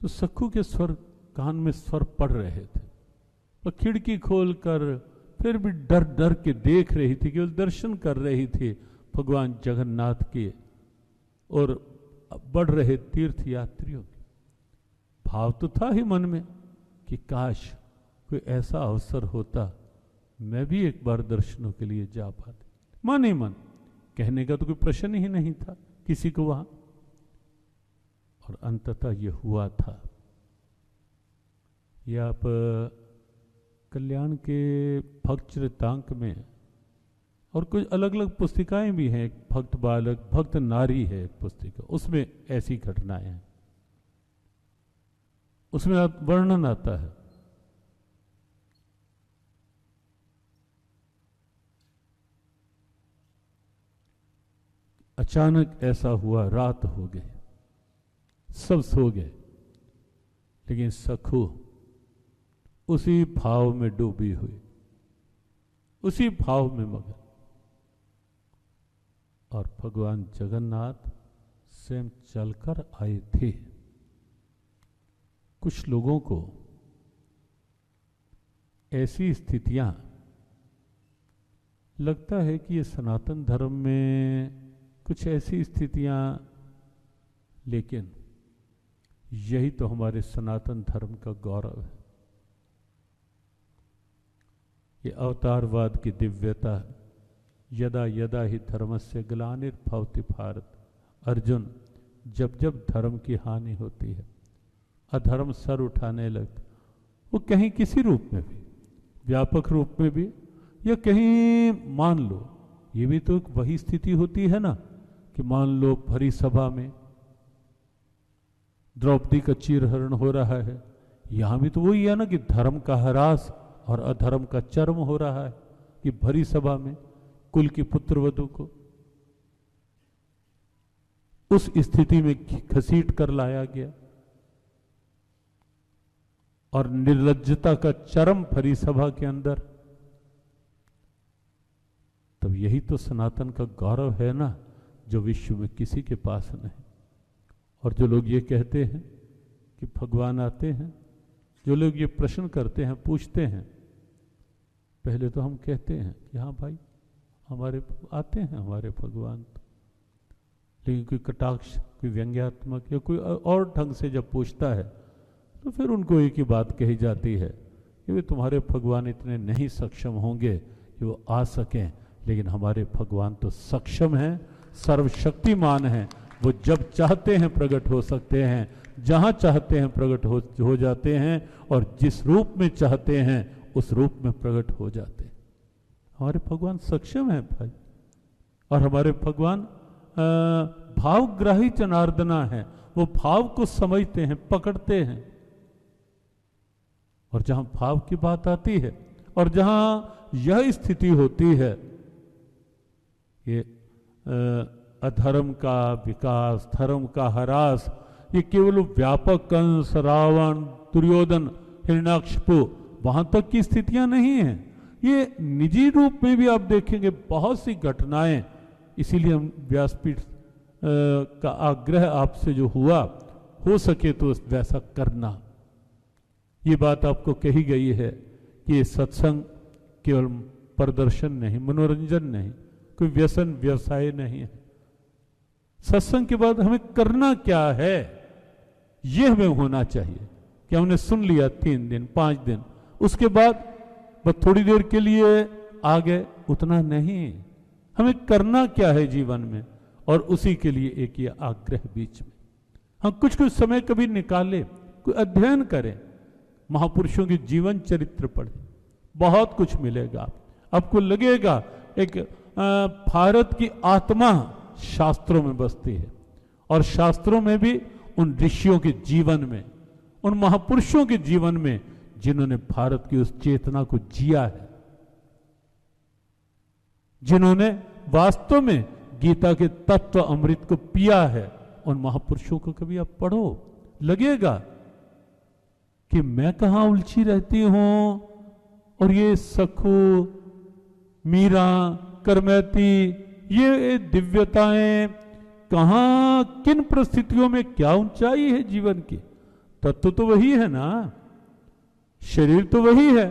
तो सखू के स्वर कान में स्वर पड़ रहे थे, और खिड़की खोलकर फिर भी डर डर के देख रही थी, केवल दर्शन कर रही थी भगवान जगन्नाथ के और बढ़ रहे तीर्थ यात्रियों के। भाव तो था ही मन में कि काश कोई ऐसा अवसर होता, मैं भी एक बार दर्शनों के लिए जा पाती। मन ही मन, कहने का तो कोई प्रश्न ही नहीं था किसी को वहां। और अंततः ये हुआ था। ये आप कल्याण के भक्त चरितांक में, और कुछ अलग अलग पुस्तिकाएं भी हैं, एक भक्त बालक भक्त नारी है एक पुस्तिका, उसमें ऐसी घटनाएं हैं, उसमें वर्णन आता है। अचानक ऐसा हुआ, रात हो गई, सब सो गए, लेकिन सखू उसी भाव में डूबी हुई, उसी भाव में मगन। और भगवान जगन्नाथ स्वयं चलकर आए थे। कुछ लोगों को ऐसी स्थितियां, लगता है कि ये सनातन धर्म में कुछ ऐसी स्थितियां, लेकिन यही तो हमारे सनातन धर्म का गौरव है। ये अवतारवाद की दिव्यता, यदा यदा ही धर्मस्य ग्लानिर्भवति भारत। अर्जुन, जब जब धर्म की हानि होती है, अधर्म सर उठाने लगता, वो कहीं किसी रूप में भी, व्यापक रूप में भी, या कहीं मान लो, ये भी तो एक वही स्थिति होती है ना, कि मान लो भरी सभा में द्रौपदी का चीरहरण हो रहा है, यहां भी तो वही है ना कि धर्म का ह्रास और अधर्म का चरम हो रहा है, कि भरी सभा में कुल की पुत्रवधू को उस स्थिति में घसीट कर लाया गया, और निर्लज्जता का चरम भरी सभा के अंदर। तब यही तो सनातन का गौरव है ना, जो विश्व में किसी के पास नहीं। और जो लोग ये कहते हैं कि भगवान आते हैं, जो लोग ये प्रश्न करते हैं, पूछते हैं, पहले तो हम कहते हैं कि हाँ भाई, हमारे आते हैं हमारे भगवान तो। लेकिन कोई कटाक्ष, कोई व्यंग्यात्मक या कोई और ढंग से जब पूछता है, तो फिर उनको एक ही बात कही जाती है कि वे तुम्हारे भगवान इतने नहीं सक्षम होंगे कि वो आ सकें, लेकिन हमारे भगवान तो सक्षम हैं, सर्वशक्तिमान हैं। वो जब चाहते हैं प्रकट हो सकते हैं, जहां चाहते हैं प्रकट हो जाते हैं, और जिस रूप में चाहते हैं उस रूप में प्रकट हो जाते हैं। हमारे भगवान सक्षम हैं भाई। और हमारे भगवान भावग्राही जनार्दना है, वो भाव को समझते हैं, पकड़ते हैं। और जहां भाव की बात आती है, और जहां यह स्थिति होती है, ये अधर्म का विकास, धर्म का ह्रास, ये केवल व्यापक कंस, रावण, दुर्योधन, हिरण्याकशिपु, वहां तक की स्थितियां नहीं हैं। ये निजी रूप में भी आप देखेंगे बहुत सी घटनाएं। इसीलिए हम व्यासपीठ का आग्रह आपसे जो हुआ, हो सके तो वैसा करना। ये बात आपको कही गई है कि ये सत्संग केवल प्रदर्शन नहीं, मनोरंजन नहीं, कोई व्यसन व्यवसाय नहीं है। सत्संग के बाद हमें करना क्या है, ये हमें होना चाहिए। कि हमने सुन लिया 3 दिन 5 दिन, उसके बाद बस थोड़ी देर के लिए आ गए, उतना नहीं। हमें करना क्या है जीवन में, और उसी के लिए एक ये आग्रह बीच में हम कुछ कुछ समय कभी निकालें, कोई अध्ययन करें, महापुरुषों के जीवन चरित्र पढ़ें, बहुत कुछ मिलेगा। आपको लगेगा एक भारत की आत्मा शास्त्रों में बसती है, और शास्त्रों में भी उन ऋषियों के जीवन में, उन महापुरुषों के जीवन में, जिन्होंने भारत की उस चेतना को जिया है, जिन्होंने वास्तव में गीता के तत्व अमृत को पिया है। उन महापुरुषों को कभी आप पढ़ो, लगेगा कि मैं कहां उलझी रहती हूं, और ये सखू, मीरा, करमैती, ये दिव्यताएं कहां, किन परिस्थितियों में क्या ऊंचाई है जीवन की। तत्व तो वही है ना, शरीर तो वही है।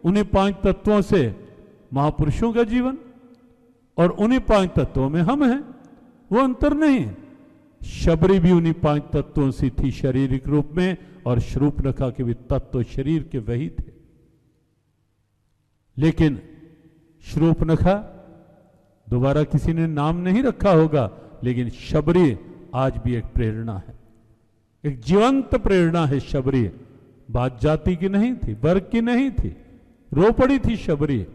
उन्हीं 5 तत्वों से महापुरुषों का जीवन, और उन्हीं 5 तत्वों में हम हैं, वो अंतर नहीं। शबरी भी उन्हीं 5 तत्वों से थी शारीरिक रूप में, और शूर्पणखा के भी तत्व शरीर के वही थे। लेकिन शूर्पणखा दोबारा किसी ने नाम नहीं रखा होगा, लेकिन शबरी आज भी एक प्रेरणा है, एक जीवंत प्रेरणा है। शबरी बात जाति की नहीं थी, वर्ग की नहीं थी, रो पड़ी थी शबरी।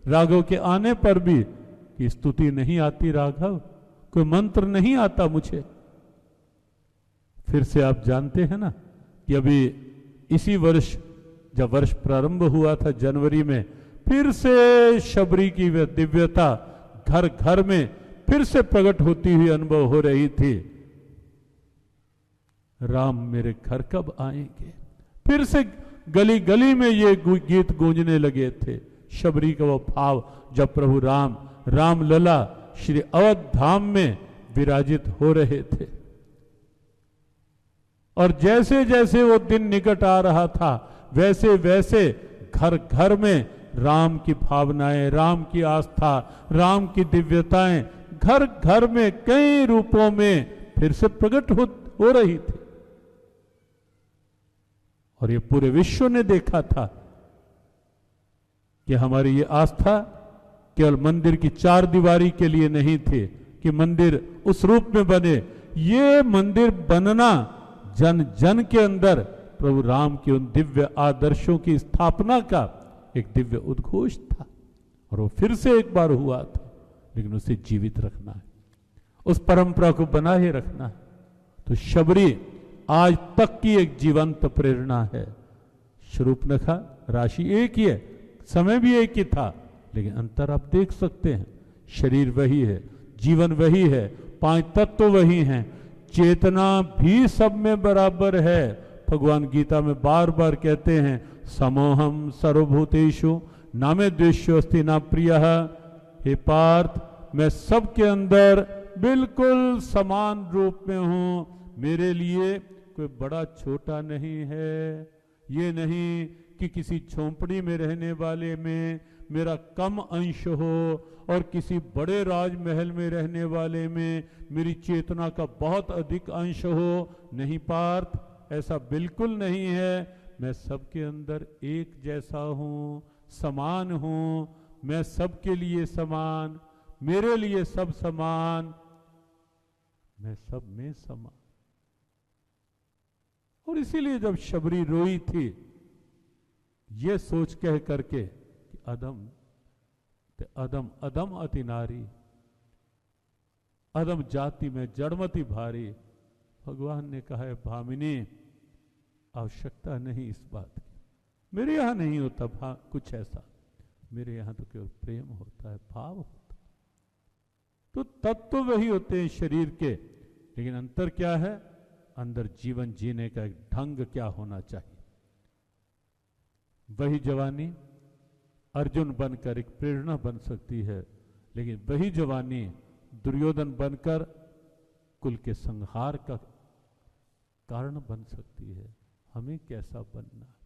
राघव के आने पर भी कि स्तुति नहीं आती राघव, कोई मंत्र नहीं आता मुझे। फिर से आप जानते हैं ना कि अभी इसी वर्ष जब वर्ष प्रारंभ हुआ था जनवरी में, फिर से शबरी की दिव्यता घर घर में फिर से प्रकट होती हुई अनुभव हो रही थी। राम मेरे घर कब आएंगे, फिर से गली गली में ये गीत गूंजने लगे थे। शबरी का वो भाव जब प्रभु राम रामलला श्री अवध धाम में विराजित हो रहे थे, और जैसे जैसे वो दिन निकट आ रहा था, वैसे वैसे घर घर में राम की भावनाएं, राम की आस्था, राम की दिव्यताएं घर घर में कई रूपों में फिर से प्रकट हो रही थी। और ये पूरे विश्व ने देखा था कि हमारी ये आस्था केवल मंदिर की 4 दीवारी के लिए नहीं थी कि मंदिर उस रूप में बने। ये मंदिर बनना जन जन के अंदर प्रभु राम के उन दिव्य आदर्शों की स्थापना का एक दिव्य उद्घोष था, और वो फिर से एक बार हुआ था। लेकिन उसे जीवित रखना है, उस परंपरा को बनाए रखना है। तो शबरी आज तक की एक जीवंत प्रेरणा है। शूर्पणखा राशि एक ही है, समय भी एक ही था, लेकिन अंतर आप देख सकते हैं। शरीर वही है, जीवन वही है, 5 तत्व वही हैं, चेतना भी सब में बराबर है। भगवान गीता में बार बार कहते हैं, समोहम सर्वभूतेषु न मे द्वेष्यो अस्ति न प्रियः। हे पार्थ, मैं सबके अंदर बिल्कुल समान रूप में हूं, मेरे लिए कोई बड़ा छोटा नहीं है। ये नहीं कि किसी झोंपड़ी में रहने वाले में मेरा कम अंश हो और किसी बड़े राजमहल में रहने वाले में मेरी चेतना का बहुत अधिक अंश हो। नहीं पार्थ, ऐसा बिल्कुल नहीं है। मैं सबके अंदर एक जैसा हूं, समान हूं। मैं सबके लिए समान, मेरे लिए सब समान, मैं सब में समान। और इसीलिए जब शबरी रोई थी, ये सोच कह करके कि अदम ते अदम अदम अति नारी, अदम जाति में जड़मति भारी, भगवान ने कहा है भामिनी आवश्यकता नहीं इस बात की, मेरे यहां नहीं होता कुछ ऐसा, मेरे यहां तो केवल प्रेम होता है, भाव होता है। तो तत्व वही होते हैं शरीर के, लेकिन अंतर क्या है? अंदर जीवन जीने का एक ढंग क्या होना चाहिए। वही जवानी अर्जुन बनकर एक प्रेरणा बन सकती है, लेकिन वही जवानी दुर्योधन बनकर कुल के संहार का कारण बन सकती है। हमें कैसा बनना है?